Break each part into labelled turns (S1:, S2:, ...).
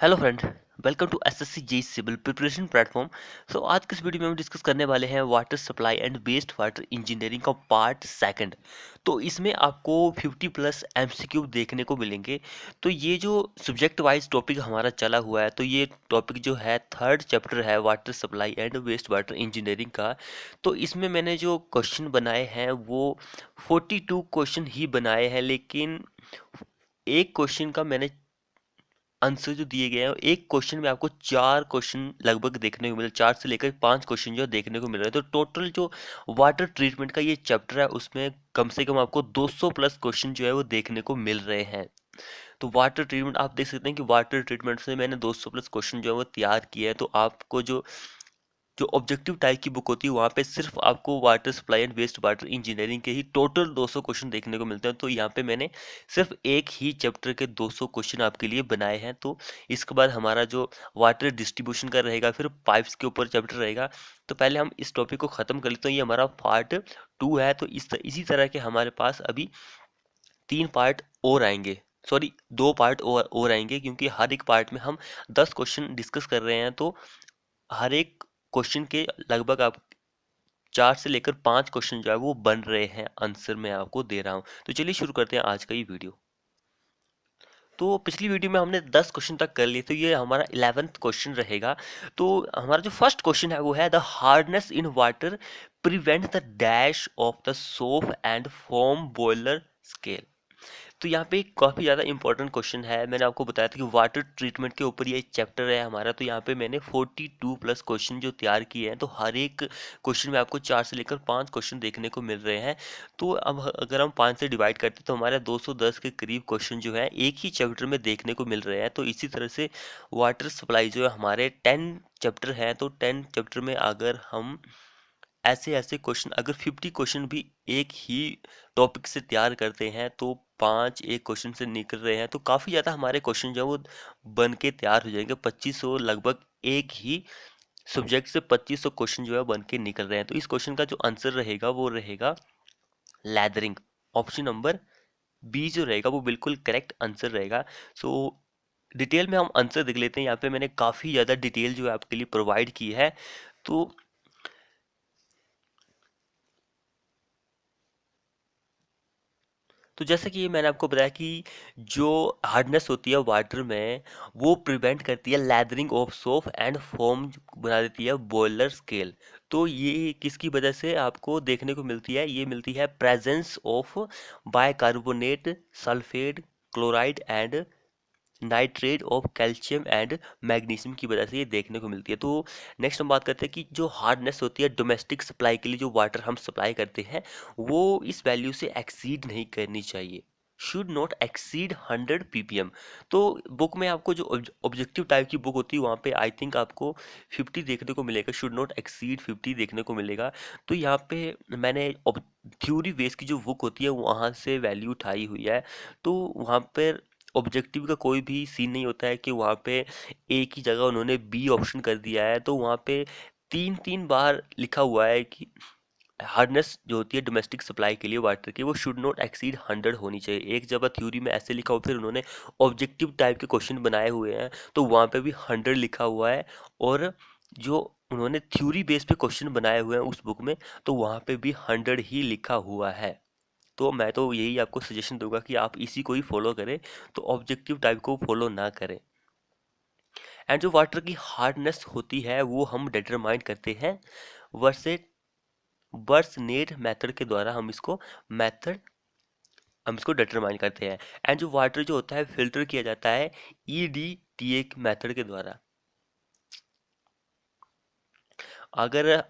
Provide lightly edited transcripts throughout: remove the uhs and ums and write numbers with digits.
S1: Hello friend, welcome to SSC JE civil preparation platform. आज के इस वीडियो में हम डिस्कस करने वाले हैं water supply and waste water engineering का पार्ट सेकंड। तो इसमें आपको 50 प्लस एमसीक्यू देखने को मिलेंगे। तो ये जो सब्जेक्ट वाइज टॉपिक हमारा चला हुआ है, तो ये टॉपिक जो है थर्ड चैप्टर है water supply and waste water engineering का। तो इसमें मैंने जो क्वेश्चन बनाए हैं वो 42 क्वेश्चन ही बनाए हैं, लेकिन एक क्वेश्चन का मैंने आंसर जो दिए गए हैं, एक क्वेश्चन में आपको 4 क्वेश्चन लगभग देखने को मिले, 4 से लेकर 5 क्वेश्चन जो देखने को मिल रहे हैं। तो टोटल जो वाटर ट्रीटमेंट का ये चैप्टर है उसमें कम से कम आपको 200 प्लस क्वेश्चन जो है वो देखने को मिल रहे हैं। तो वाटर ट्रीटमेंट आप देख सकते हैं कि वाटर ट्रीटमेंट से मैंने 200 प्लस क्वेश्चन जो है वो तैयार किए हैं। तो आपको जो जो ऑब्जेक्टिव टाइप की बुक होती है वहाँ पे सिर्फ आपको water supply and waste water engineering के ही टोटल 200 क्वेश्चन देखने को मिलते हैं। तो यहाँ पे मैंने सिर्फ एक ही चैप्टर के 200 क्वेश्चन आपके लिए बनाए हैं। तो इसके बाद हमारा जो वाटर डिस्ट्रीब्यूशन का रहेगा, फिर पाइप्स के ऊपर चैप्टर रहेगा। तो पहले हम इस टॉपिक को खत्म कर लेते हैं, ये हमारा पार्ट 2 है। तो इसी तरह के हमारे पास अभी 3 पार्ट और आएंगे, सॉरी 2 पार्ट और आएंगे, क्योंकि हर एक पार्ट में हम 10 क्वेश्चन डिस्कस कर रहे हैं। तो हर एक क्वेश्चन के लगभग आप 4 से लेकर 5 क्वेश्चन जो है वो बन रहे हैं, आंसर मैं आपको दे रहा हूँ। तो चलिए शुरू करते हैं आज का ये वीडियो। तो पिछली वीडियो में हमने 10 क्वेश्चन तक कर लिए, तो ये हमारा 11th क्वेश्चन रहेगा। तो हमारा जो फर्स्ट क्वेश्चन है वो है the hardness in water prevent the dash of the soap and foam boiler scale. तो यहाँ पे काफ़ी ज़्यादा इंपॉर्टेंट क्वेश्चन है। मैंने आपको बताया था कि वाटर ट्रीटमेंट के ऊपर ये चैप्टर है हमारा। तो यहाँ पे मैंने 42 प्लस क्वेश्चन जो तैयार किए हैं, तो हर एक क्वेश्चन में आपको 4 से लेकर 5 क्वेश्चन देखने को मिल रहे हैं। तो अब अगर हम 5 से डिवाइड करते हैं तो हमारे 210 के करीब क्वेश्चन जो है एक ही चैप्टर में देखने को मिल रहे हैं। तो इसी तरह से वाटर सप्लाई जो है हमारे 10 चैप्टर हैं। तो 10 चैप्टर में अगर हम ऐसे ऐसे क्वेश्चन, अगर 50 क्वेश्चन भी एक ही टॉपिक से तैयार करते हैं, तो 5 एक क्वेश्चन से निकल रहे हैं, तो काफ़ी ज़्यादा हमारे क्वेश्चन जो है वो बन के तैयार हो जाएंगे। 2500 लगभग एक ही सब्जेक्ट से 2500 क्वेश्चन जो है बन के निकल रहे हैं। तो इस क्वेश्चन का जो आंसर रहेगा वो रहेगा लैदरिंग। ऑप्शन नंबर बी जो रहेगा वो बिल्कुल करेक्ट आंसर रहेगा। सो डिटेल में हम आंसर देख लेते हैं। यहाँ पे मैंने काफ़ी ज़्यादा डिटेल जो है आपके लिए प्रोवाइड की है। तो जैसा कि मैंने आपको बताया कि जो हार्डनेस होती है वाटर में, वो प्रिवेंट करती है लैदरिंग ऑफ सोप एंड फोम, बना देती है बॉयलर स्केल। तो ये किसकी वजह से आपको देखने को मिलती है? ये मिलती है presence of bicarbonate, sulphate, chloride and nitrate of calcium and magnesium की वजह से ये देखने को मिलती है। तो नेक्स्ट हम बात करते हैं कि जो हार्डनेस होती है डोमेस्टिक सप्लाई के लिए, जो वाटर हम सप्लाई करते हैं, वो इस वैल्यू से एक्सीड नहीं करनी चाहिए, शुड नॉट एक्सीड 100 ppm। तो बुक में आपको जो ऑब्जेक्टिव टाइप की बुक होती है वहाँ पे आई थिंक आपको 50 देखने को मिलेगा, शुड नॉट एक्सीड 50 देखने को मिलेगा। तो यहाँ पे मैंने थ्योरी बेस की जो बुक होती है वहाँ से वैल्यू उठाई हुई है। तो वहाँ पर ऑब्जेक्टिव का कोई भी सीन नहीं होता है कि वहाँ पे एक ही जगह उन्होंने बी ऑप्शन कर दिया है। तो वहाँ पे 3 बार लिखा हुआ है कि हार्डनेस जो होती है डोमेस्टिक सप्लाई के लिए वाटर की, वो शुड नॉट एक्सीड 100 होनी चाहिए। एक जगह थ्योरी में ऐसे लिखा हुआ, फिर उन्होंने ऑब्जेक्टिव टाइप के क्वेश्चन बनाए हुए हैं तो वहाँ पे भी 100 लिखा हुआ है। और जो उन्होंने थ्योरी बेस पे क्वेश्चन बनाए हुए हैं उस बुक में, तो वहाँ पे भी 100 ही लिखा हुआ है। तो मैं तो यही आपको सजेशन दूंगा कि आप इसी को ही फॉलो करें, तो ऑब्जेक्टिव टाइप को फॉलो ना करें। एंड जो वाटर की हार्डनेस होती है वो हम डिटरमाइन करते हैं वर्से बर्सनेट मेथड के द्वारा। हम इसको डिटरमाइन करते हैं। एंड जो वाटर जो होता है फिल्टर किया जाता है EDTA मेथड के द्वारा। अगर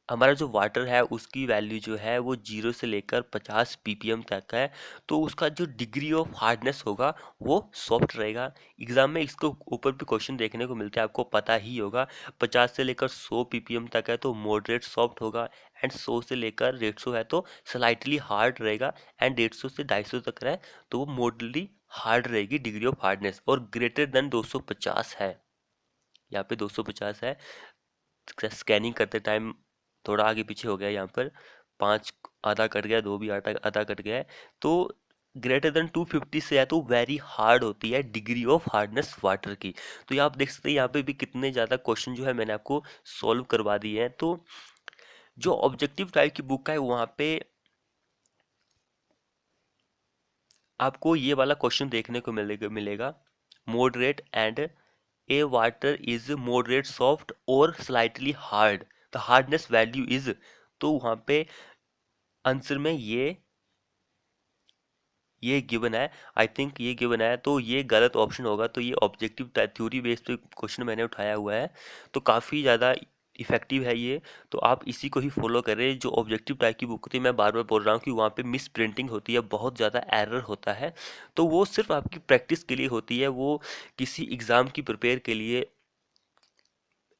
S1: हमारा जो वाटर है उसकी वैल्यू जो है वो 0 से लेकर 50 ppm तक है, तो उसका जो डिग्री ऑफ हार्डनेस होगा वो सॉफ्ट रहेगा। एग्जाम में इसको ऊपर भी क्वेश्चन देखने को मिलते हैं, आपको पता ही होगा। 50 से लेकर 100 ppm तक है तो मॉडरेट सॉफ्ट होगा, एंड 100 से लेकर 150 है तो स्लाइटली हार्ड रहेगा, एंड 150 से 250 तक है तो वो मॉडरली हार्ड रहेगी डिग्री ऑफ हार्डनेस। और ग्रेटर देन 250 है, यहाँ पे 250 है। स्कैनिंग करते टाइम थोड़ा आगे पीछे हो गया, यहाँ पर 5 आधा कट गया, 2 भी आधा आधा कट गया है। तो ग्रेटर देन 250 से है तो वेरी हार्ड होती है डिग्री ऑफ हार्डनेस वाटर की। तो ये आप देख सकते हैं यहाँ पे भी कितने ज़्यादा क्वेश्चन जो है मैंने आपको सॉल्व करवा दिए हैं। तो जो ऑब्जेक्टिव टाइप की बुक है वहाँ पे आपको ये वाला क्वेश्चन देखने को मिलेगा moderate and a water is moderate soft और slightly hard, the hardness value is. तो वहाँ पे आंसर में ये गिवन है, आई थिंक ये गिवन है, तो ये गलत ऑप्शन होगा। तो ये ऑब्जेक्टिव थ्योरी बेस्ड पे क्वेश्चन मैंने उठाया हुआ है, तो काफ़ी ज़्यादा इफेक्टिव है ये। तो आप इसी को ही फॉलो करें। जो ऑब्जेक्टिव टाइप की बुक होती है, मैं बार बार बोल रहा हूँ कि वहाँ पे मिस प्रिंटिंग होती है, बहुत ज़्यादा एरर होता है। तो वो सिर्फ आपकी प्रैक्टिस के लिए होती है, वो किसी एग्ज़ाम की प्रिपेयर के लिए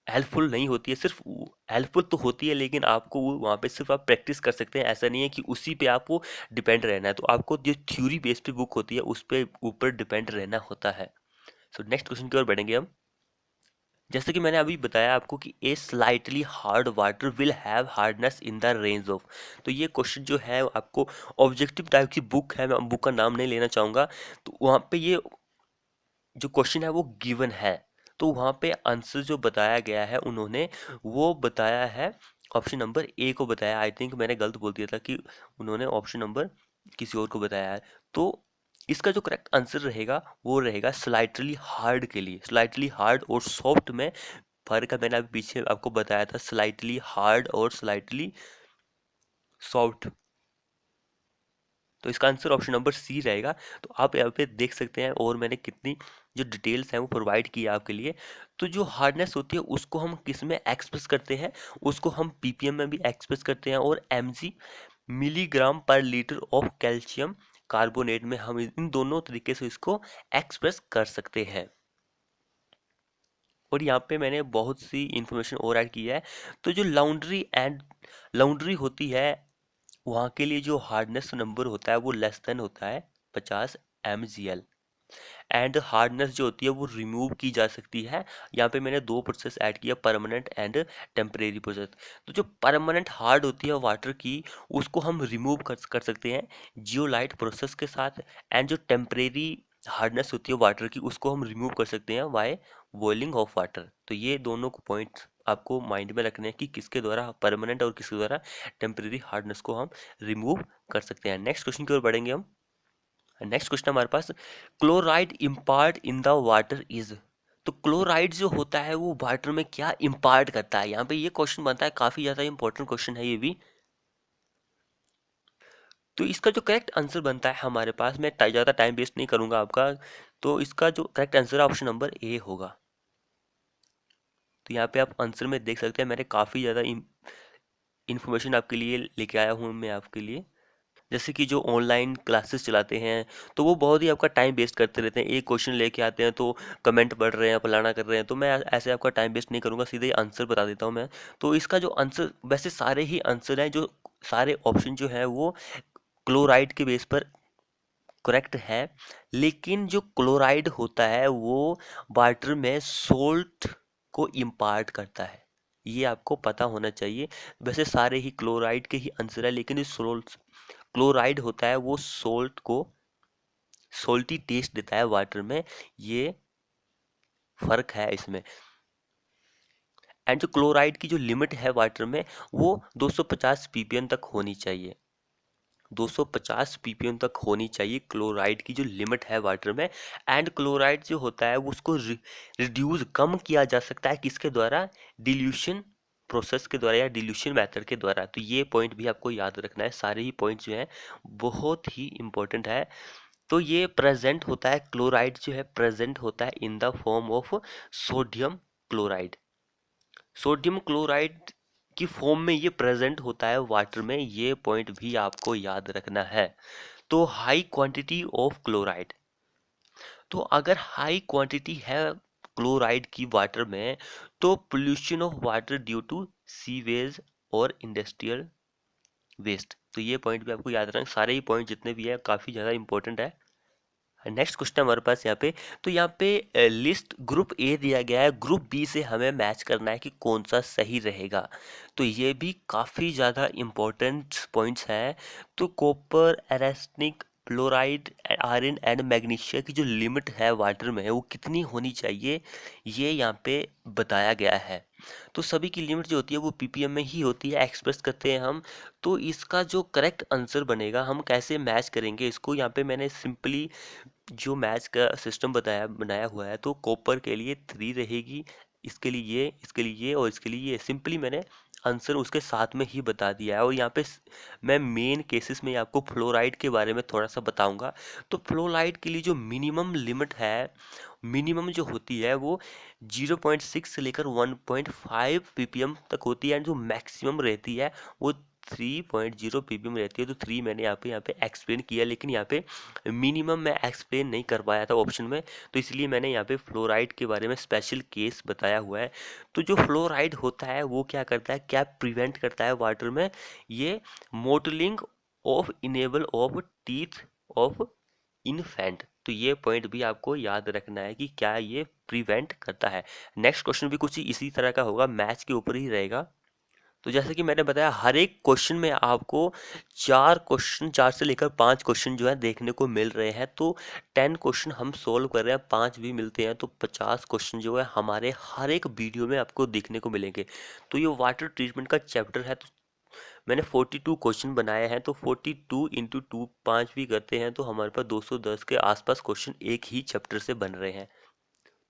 S1: हेल्पफुल नहीं होती है। सिर्फ हेल्पफुल तो होती है, लेकिन आपको वहाँ पे सिर्फ आप प्रैक्टिस कर सकते हैं। ऐसा नहीं है कि उसी पे आपको डिपेंड रहना है। तो आपको जो थ्योरी बेस्ड पे बुक होती है उस पे ऊपर डिपेंड रहना होता है। सो नेक्स्ट क्वेश्चन की ओर बढ़ेंगे हम। जैसे कि मैंने अभी बताया आपको कि a slightly hard water will have hardness in the range of. तो ये क्वेश्चन जो है आपको ऑब्जेक्टिव टाइप की बुक है, मैं बुक का नाम नहीं लेना चाहूँगा। तो वहाँ पे ये जो क्वेश्चन है वो गिवन है। तो वहाँ पे आंसर जो बताया गया है उन्होंने वो बताया है ऑप्शन नंबर ए को बताया। आई थिंक मैंने गलत बोल दिया था कि उन्होंने ऑप्शन नंबर किसी और को बताया है। तो इसका जो करेक्ट आंसर रहेगा वो रहेगा स्लाइटली हार्ड के लिए। स्लाइटली हार्ड और सॉफ्ट में फर्क है, मैंने अभी पीछे आपको बताया था, स्लाइटली हार्ड और स्लाइटली सॉफ्ट। तो इसका आंसर ऑप्शन नंबर सी रहेगा। तो आप यहाँ पे देख सकते हैं और मैंने कितनी जो डिटेल्स हैं वो प्रोवाइड की है आपके लिए। तो जो हार्डनेस होती है उसको हम किस में एक्सप्रेस करते हैं, उसको हम पीपीएम में भी एक्सप्रेस करते हैं, और एमजी मिलीग्राम पर लीटर ऑफ कैल्शियम कार्बोनेट में हम इन दोनों तरीके से इसको एक्सप्रेस कर सकते हैं। और यहाँ पे मैंने बहुत सी इंफॉर्मेशन और ऐड की है। तो जो लाउंड्री होती है वहाँ के लिए जो हार्डनेस नंबर होता है वो लेस देन होता है 50 mgl। एंड हार्डनेस जो होती है वो रिमूव की जा सकती है। यहाँ पे मैंने दो प्रोसेस ऐड किया, परमानेंट एंड टेम्परेरी प्रोसेस। तो जो परमानेंट हार्ड होती है वाटर की उसको हम रिमूव कर सकते हैं जियोलाइट प्रोसेस के साथ। एंड जो टेम्परेरी हार्डनेस होती है वाटर की उसको हम रिमूव कर सकते हैं बाय बॉइलिंग ऑफ वाटर। तो ये दोनों को पॉइंट आपको माइंड में रखने हैं कि किसके द्वारा परमानेंट और किसके द्वारा टेम्परेरी हार्डनेस को हम रिमूव कर सकते हैं। नेक्स्ट क्वेश्चन की ओर बढ़ेंगे हम। नेक्स्ट क्वेश्चन हमारे पास, chloride impart in the water is. तो क्लोराइड जो होता है वो वाटर में क्या इम्पार्ट करता है, यहाँ पे ये क्वेश्चन बनता है, काफी ज्यादा इंपॉर्टेंट क्वेश्चन है ये भी। तो इसका जो करेक्ट आंसर बनता है हमारे पास, मैं ज्यादा टाइम वेस्ट नहीं करूंगा आपका, तो इसका जो करेक्ट आंसर है ऑप्शन नंबर ए होगा। तो यहाँ पे आप आंसर में देख सकते हैं मैंने काफी ज्यादा इंफॉर्मेशन आपके लिए लेके आया हूँ मैं आपके लिए। जैसे कि जो ऑनलाइन क्लासेस चलाते हैं तो वो बहुत ही आपका टाइम वेस्ट करते रहते हैं, एक क्वेश्चन लेके आते हैं तो कमेंट पढ़ रहे हैं, फलाना कर रहे हैं। तो मैं ऐसे आपका टाइम वेस्ट नहीं करूंगा, सीधे आंसर बता देता हूँ मैं। तो इसका जो आंसर, वैसे सारे ही आंसर हैं, जो सारे ऑप्शन जो है वो क्लोराइड के बेस पर करेक्ट है। लेकिन जो क्लोराइड होता है वो वाटर में सोल्ट को इम्पार्ट करता है, ये आपको पता होना चाहिए। वैसे सारे ही क्लोराइड के ही आंसर है, लेकिन इस क्लोराइड होता है वो सोल्ट को सोल्टी टेस्ट देता है वाटर में, ये फर्क है इसमें। एंड जो क्लोराइड की जो लिमिट है वाटर में वो 250 ppm तक होनी चाहिए। 250 ppm तक होनी चाहिए क्लोराइड की जो लिमिट है वाटर में। एंड क्लोराइड जो होता है वो उसको रिड्यूस कम किया जा सकता है किसके द्वारा, डिल्यूशन प्रोसेस के द्वारा या डिल्यूशन मेथड के द्वारा। तो ये पॉइंट भी आपको याद रखना है, सारे ही पॉइंट जो हैं बहुत ही इंपॉर्टेंट है। तो ये प्रेजेंट होता है, क्लोराइड जो है प्रेजेंट होता है in the form of sodium chloride. Sodium chloride की फॉर्म में ये प्रेजेंट होता है वाटर में, ये पॉइंट भी आपको याद रखना है। तो हाई क्वांटिटी ऑफ क्लोराइड, तो अगर हाई क्वांटिटी है क्लोराइड की वाटर में तो pollution of water due to sewage और इंडस्ट्रियल वेस्ट। तो ये पॉइंट भी आपको याद रखना, सारे ही पॉइंट जितने भी है काफी ज्यादा इंपॉर्टेंट है। नेक्स्ट क्वेश्चन हमारे पास यहाँ पे, तो यहाँ पे लिस्ट ग्रुप ए दिया गया है, ग्रुप बी से हमें मैच करना है कि कौन सा सही रहेगा। तो ये भी काफ़ी ज़्यादा इम्पोर्टेंट पॉइंट्स हैं। तो copper, arsenic fluoride, iron and magnesia की जो लिमिट है वाटर में वो कितनी होनी चाहिए, ये यहाँ पे बताया गया है। तो सभी की लिमिट जो होती है वो पीपीएम में ही होती है, एक्सप्रेस करते हैं हम। तो इसका जो करेक्ट आंसर बनेगा, हम कैसे मैच करेंगे इसको, यहाँ पे मैंने सिंपली जो मैच का सिस्टम बनाया हुआ है। तो कॉपर के लिए 3 रहेगी, इसके लिए ये, इसके लिए ये और इसके लिए ये। सिंपली मैंने आंसर उसके साथ में ही बता दिया है। और यहाँ पे मैं मेन केसेस में आपको फ्लोराइड के बारे में थोड़ा सा बताऊंगा। तो फ्लोराइड के लिए जो मिनिमम लिमिट है, मिनिमम जो होती है वो 0.6 से लेकर 1.5 पीपीएम तक होती है, एंड जो मैक्सिमम रहती है वो 3.0 पीपीएम रहती है। तो 3 मैंने यहाँ पे एक्सप्लेन किया, लेकिन यहाँ पे मिनिमम मैं एक्सप्लेन नहीं कर पाया था ऑप्शन में, तो इसलिए मैंने यहाँ पे फ्लोराइड के बारे में स्पेशल केस बताया हुआ है। तो जो फ्लोराइड होता है वो क्या करता है, क्या प्रिवेंट करता है वाटर में, ये mottling of enable of teeth of infant. तो ये पॉइंट भी आपको याद रखना है कि क्या ये प्रिवेंट करता है। नेक्स्ट क्वेश्चन भी कुछ इसी तरह का होगा, मैच के ऊपर ही रहेगा। तो जैसे कि मैंने बताया, हर एक क्वेश्चन में आपको 4 से लेकर 5 क्वेश्चन जो है देखने को मिल रहे हैं। तो 10 क्वेश्चन हम सोल्व कर रहे हैं, 5 भी मिलते हैं, तो 50 क्वेश्चन जो है हमारे हर एक वीडियो में आपको देखने को मिलेंगे। तो ये वाटर ट्रीटमेंट का चैप्टर है, तो मैंने 42 क्वेश्चन बनाए हैं। तो 42 इंटू 2 5 भी करते हैं, तो हमारे पास 210 के आसपास क्वेश्चन एक ही चैप्टर से बन रहे हैं।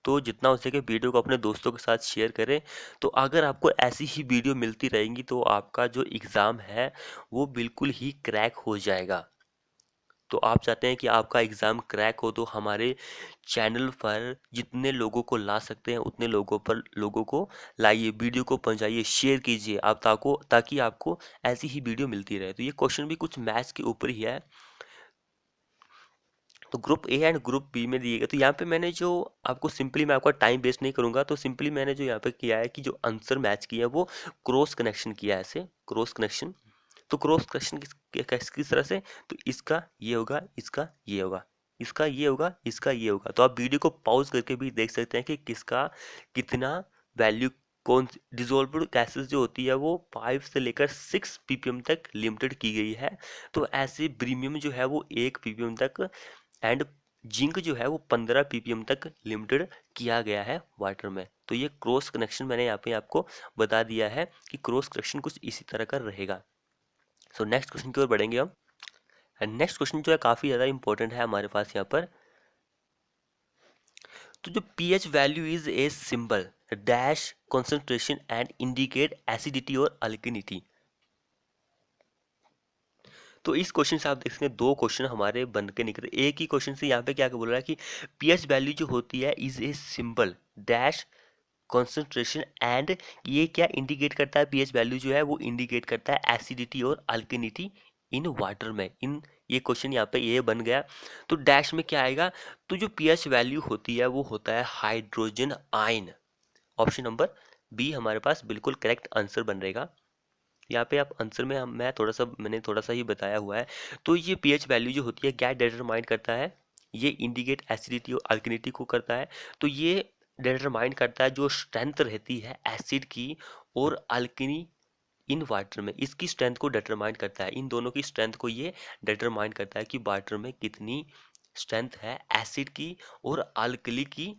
S1: तो जितना हो सके वीडियो को अपने दोस्तों के साथ शेयर करें। तो अगर आपको ऐसी ही वीडियो मिलती रहेंगी तो आपका जो एग्ज़ाम है वो बिल्कुल ही क्रैक हो जाएगा। तो आप चाहते हैं कि आपका एग्ज़ाम क्रैक हो, तो हमारे चैनल पर जितने लोगों को ला सकते हैं उतने लोगों को लाइए, वीडियो को पहुंचाइए, शेयर कीजिए आप, ताकि आपको ऐसी ही वीडियो मिलती रहे। तो ये क्वेश्चन भी कुछ मैथ्स के ऊपर ही है। तो group A and group B में दिए गए। तो यहाँ पे मैंने जो आपको सिंपली, मैं आपका टाइम वेस्ट नहीं करूंगा, तो सिंपली मैंने जो यहाँ पे किया है कि जो आंसर मैच किया है वो क्रॉस कनेक्शन किया है, ऐसे क्रॉस कनेक्शन। तो क्रॉस कनेक्शन किस तरह से, तो इसका ये होगा, इसका ये होगा, इसका ये होगा, इसका ये होगा। तो आप वीडियो को पॉज करके भी देख सकते हैं कि किसका कितना वैल्यू, कौन डिजोल्व्ड गैसेस जो होती है वो 5 से लेकर 6 पीपीएम तक लिमिटेड की गई है। तो ऐसे ब्रीमियम जो है वो 1 पीपीएम तक, एंड जिंक जो है वो 15 पीपीएम तक लिमिटेड किया गया है वाटर में। तो ये क्रॉस कनेक्शन मैंने यहाँ पे आपको बता दिया है कि क्रॉस कनेक्शन कुछ इसी तरह का रहेगा। सो नेक्स्ट क्वेश्चन की ओर बढ़ेंगे हम। नेक्स्ट क्वेश्चन जो है काफ़ी ज़्यादा इंपॉर्टेंट है हमारे पास यहाँ पर। तो जो pH value is a symbol dash concentration and indicate acidity और अल्किनिटी। तो इस क्वेश्चन से आप देख सकते हैं 2 क्वेश्चन हमारे बन के निकले। एक ही क्वेश्चन से यहाँ पे क्या बोल रहा है कि पीएच वैल्यू जो होती है is a symbol dash concentration and, ये क्या इंडिकेट करता है, पीएच वैल्यू जो है वो इंडिकेट करता है एसिडिटी और अल्किनिटी इन वाटर में। इन ये क्वेश्चन यहाँ पे ये बन गया। तो डैश में क्या आएगा, तो जो पीएच वैल्यू होती है वो होता है hydrogen ion. Option number B हमारे पास बिल्कुल करेक्ट आंसर बन रहेगा। यहाँ पे आप आंसर में मैंने थोड़ा सा ही बताया हुआ है। तो ये पीएच वैल्यू जो होती है क्या डिटरमाइन करता है, ये इंडिकेट एसिडिटी और अल्कनिटी को करता है। तो ये डिटरमाइन करता है जो स्ट्रेंथ रहती है एसिड की और अल्कनी इन वाटर में, इसकी स्ट्रेंथ को डिटरमाइन करता है। इन दोनों की स्ट्रेंथ को ये डिटरमाइन करता है कि वाटर में कितनी स्ट्रेंथ है एसिड की और अल्कली की।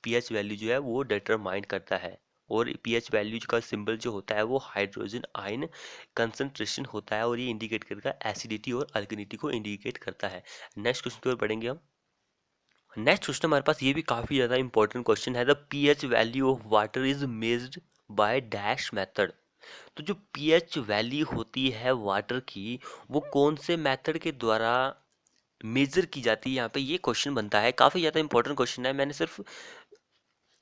S1: पीएच वैल्यू जो है वो डिटरमाइन करता है। और पीएच वैल्यू का सिंबल जो होता है वो हाइड्रोजन आयन कंसंट्रेशन होता है, और ये इंडिकेट करता है एसिडिटी और अल्कनिटी को इंडिकेट करता है। नेक्स्ट क्वेश्चन की ओर बढ़ेंगे हम। नेक्स्ट क्वेश्चन हमारे पास ये भी काफी ज्यादा इंपॉर्टेंट क्वेश्चन है। The pH value of water is measured by dash method. तो जो पीएच वैल्यू होती है वाटर की वो कौन से मेथड के द्वारा मेजर की जाती है, यहाँ पे ये क्वेश्चन बनता है। काफी ज्यादा इंपॉर्टेंट क्वेश्चन है, मैंने सिर्फ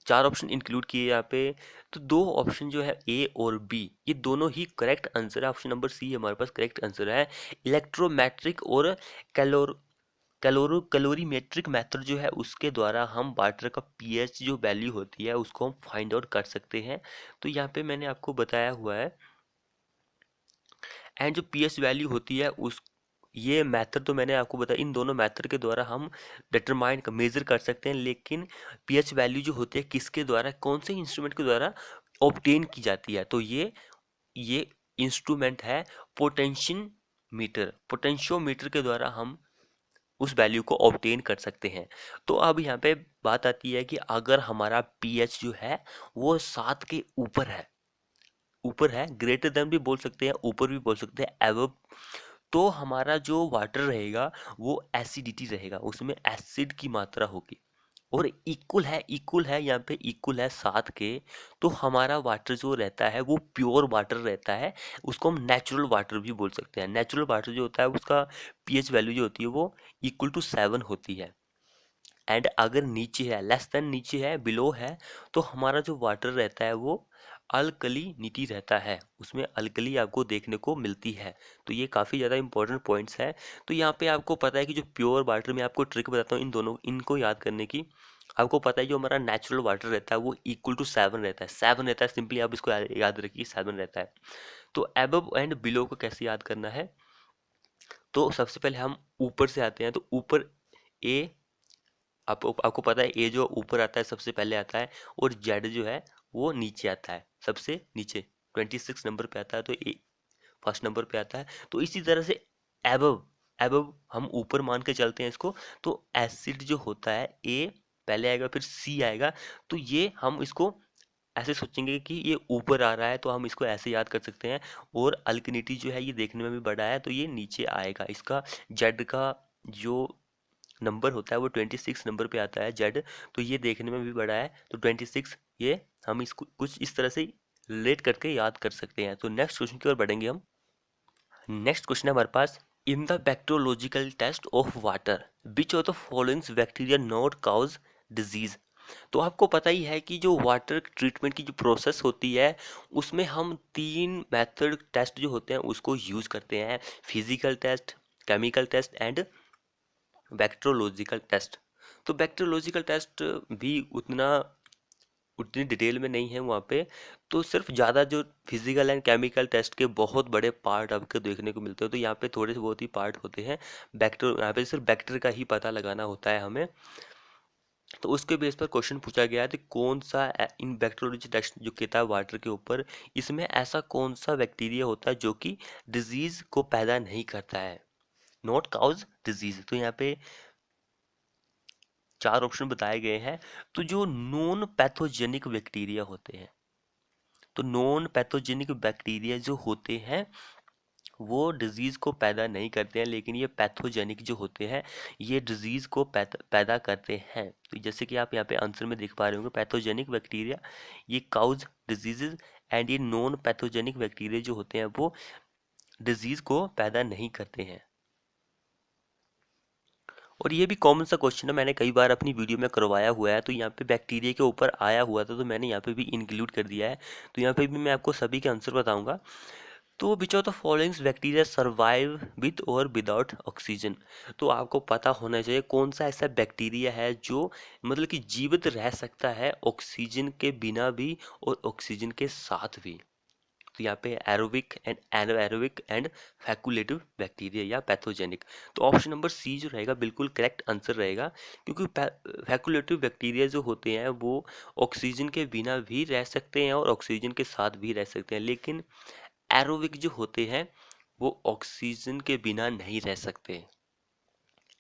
S1: 4 ऑप्शन इंक्लूड किए यहाँ पे। तो 2 ऑप्शन जो है ए और बी, ये दोनों ही करेक्ट आंसर है। ऑप्शन नंबर सी हमारे पास करेक्ट आंसर है। इलेक्ट्रोमेट्रिक और कैलोरीमेट्रिक मेथड जो है उसके द्वारा हम वाटर का पीएच जो वैल्यू होती है उसको हम फाइंड आउट कर सकते हैं। तो यहाँ पे मैंने आपको बताया हुआ है। एंड जो पीएच वैल्यू होती है उस, ये मेथड तो मैंने आपको बताया, इन दोनों मेथड के द्वारा हम डिटरमाइन मेजर कर सकते हैं। लेकिन पीएच वैल्यू जो होती है किसके द्वारा, कौन से इंस्ट्रूमेंट के द्वारा ऑब्टेन की जाती है, तो ये इंस्ट्रूमेंट है पोटेंशियोमीटर। पोटेंशियोमीटर के द्वारा हम उस वैल्यू को ऑब्टेन कर सकते हैं। तो अब यहाँ पे बात आती है कि अगर हमारा पीएच जो है वो 7 के ऊपर है, ग्रेटर देन भी बोल सकते हैं, ऊपर भी बोल सकते हैं, एवब, तो हमारा जो वाटर रहेगा वो एसिडिटी रहेगा, उसमें एसिड की मात्रा होगी। और इक्वल है यहाँ पे, इक्वल है 7 के, तो हमारा वाटर जो रहता है वो प्योर वाटर रहता है। उसको हम नेचुरल वाटर भी बोल सकते हैं। नेचुरल वाटर जो होता है उसका पीएच वैल्यू जो होती है वो इक्वल टू 7 होती है। एंड अगर नीचे है, लेस देन नीचे है, बिलो है, तो हमारा जो वाटर रहता है वो अल्कलिनिटी रहता है, उसमें अल्कली आपको देखने को मिलती है। तो ये काफ़ी ज़्यादा इंपॉर्टेंट पॉइंट्स है। तो यहाँ पे आपको पता है कि जो प्योर वाटर, में आपको ट्रिक बताता हूँ इन दोनों, इनको याद करने की। आपको पता है जो हमारा नेचुरल वाटर रहता है वो इक्वल टू 7 रहता है, 7 रहता है, सिंपली आप इसको याद रखिए 7 रहता है। तो एबव एंड बिलो को कैसे याद करना है, तो सबसे पहले हम ऊपर से आते हैं। तो ऊपर ए, आपको पता है ए जो ऊपर आता है सबसे पहले आता है, और जेड जो है वो नीचे आता है, सबसे नीचे 26 नंबर पे आता है, तो ए फर्स्ट नंबर पे आता है। तो इसी तरह से एबव, एबव हम ऊपर मान के चलते हैं इसको। तो एसिड जो होता है ए पहले आएगा, फिर सी आएगा। तो ये हम इसको ऐसे सोचेंगे कि ये ऊपर आ रहा है, तो हम इसको ऐसे याद कर सकते हैं। और अल्कनिटी जो है ये देखने में भी बड़ा है, तो ये नीचे आएगा। इसका जेड का जो नंबर होता है वो 26 नंबर पे आता है, जेड, तो ये देखने में भी बड़ा है, तो 26, ये हम इसको कुछ इस तरह से रिलेट करके याद कर सकते हैं। तो नेक्स्ट क्वेश्चन की ओर बढ़ेंगे हम। नेक्स्ट क्वेश्चन है हमारे पास, in the bacteriological test of water which of the following bacteria not cause disease. तो आपको पता ही है कि जो वाटर ट्रीटमेंट की जो प्रोसेस होती है उसमें हम 3 मेथड टेस्ट जो होते हैं उसको यूज करते हैं, physical test, chemical test and bacteriological test. तो बैक्टीरियोलॉजिकल टेस्ट भी उतनी डिटेल में नहीं है वहाँ पे। तो सिर्फ ज़्यादा जो फिजिकल एंड केमिकल टेस्ट के बहुत बड़े पार्ट आपको देखने को मिलते हैं, तो यहाँ पे थोड़े से बहुत ही पार्ट होते हैं। यहाँ पे सिर्फ बैक्टीरिया का ही पता लगाना होता है हमें। तो उसके बेस पर क्वेश्चन पूछा गया है कि कौन सा इन बैक्टीरियोलॉजी टेस्ट जो किया है वाटर के ऊपर, इसमें ऐसा कौन सा बैक्टीरिया होता है जो कि डिजीज को पैदा नहीं करता है, नॉट काउज डिजीज। तो यहाँ पे 4 ऑप्शन बताए गए हैं। तो जो नॉन पैथोजेनिक बैक्टीरिया होते हैं, तो नॉन पैथोजेनिक बैक्टीरिया जो होते हैं वो डिजीज को पैदा नहीं करते हैं, लेकिन ये पैथोजेनिक जो होते हैं ये डिजीज को पैदा करते हैं। तो जैसे कि आप यहाँ पे आंसर में देख पा रहे होंगे, पैथोजेनिक बैक्टीरिया ये काउज डिजीजेज, एंड ये नॉन पैथोजेनिक बैक्टीरिया जो होते हैं वो डिजीज को पैदा नहीं करते हैं। और ये भी कॉमन सा क्वेश्चन है, मैंने कई बार अपनी वीडियो में करवाया हुआ है। तो यहाँ पे बैक्टीरिया के ऊपर आया हुआ था, तो मैंने यहाँ पे भी इंक्लूड कर दिया है। तो यहाँ पे भी मैं आपको सभी के आंसर बताऊंगा। तो विच of the following bacteria survive with और विदाउट ऑक्सीजन। तो आपको पता होना चाहिए कौन सा ऐसा बैक्टीरिया है जो मतलब कि जीवित रह सकता है ऑक्सीजन के बिना भी और ऑक्सीजन के साथ भी। तो यहाँ पे एरोबिक एंड एनाएरोबिक एंड फैकुलेटिव बैक्टीरिया या पैथोजेनिक। तो ऑप्शन नंबर सी जो रहेगा बिल्कुल करेक्ट आंसर रहेगा, क्योंकि फैकुलेटिव बैक्टीरिया जो होते हैं वो ऑक्सीजन के बिना भी रह सकते हैं और ऑक्सीजन के साथ भी रह सकते हैं, लेकिन एरोबिक जो होते हैं वो ऑक्सीजन के बिना नहीं रह सकते,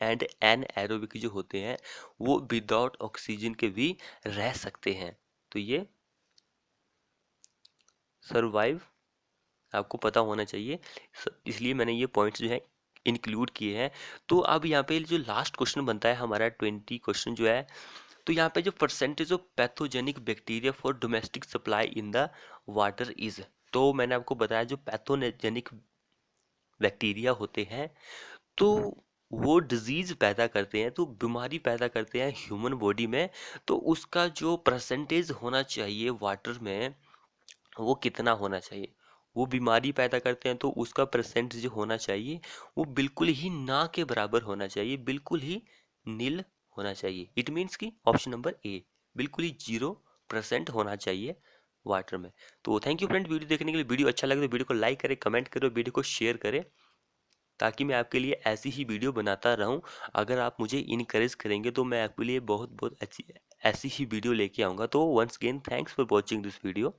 S1: एंड एनाएरोबिक जो होते हैं वो विदाउट ऑक्सीजन के भी रह सकते हैं। तो ये सर्वाइव आपको पता होना चाहिए, इसलिए मैंने ये पॉइंट्स जो है इंक्लूड किए हैं। तो अब यहाँ पे जो लास्ट क्वेश्चन बनता है हमारा 20 क्वेश्चन जो है, तो यहाँ पे जो percentage of pathogenic bacteria for domestic supply in the water is. तो मैंने आपको बताया जो पैथोजेनिक बैक्टीरिया होते हैं तो वो डिजीज पैदा करते हैं, तो बीमारी पैदा करते हैं ह्यूमन बॉडी में। तो उसका जो परसेंटेज होना चाहिए वाटर में वो कितना होना चाहिए, वो बीमारी पैदा करते हैं तो उसका परसेंट जो होना चाहिए वो बिल्कुल ही ना के बराबर होना चाहिए, बिल्कुल ही नील होना चाहिए। इट मीन्स कि ऑप्शन नंबर ए बिल्कुल ही 0% होना चाहिए वाटर में। तो थैंक यू फ्रेंड वीडियो देखने के लिए। वीडियो अच्छा लगे तो वीडियो को लाइक करें, कमेंट करें, वीडियो को शेयर करें, ताकि मैं आपके लिए ऐसी ही वीडियो बनाता रहूं। अगर आप मुझे इनकरेज करेंगे तो मैं आपके लिए बहुत बहुत अच्छी ऐसी ही वीडियो लेके आऊँगा। तो once again thanks for watching this video.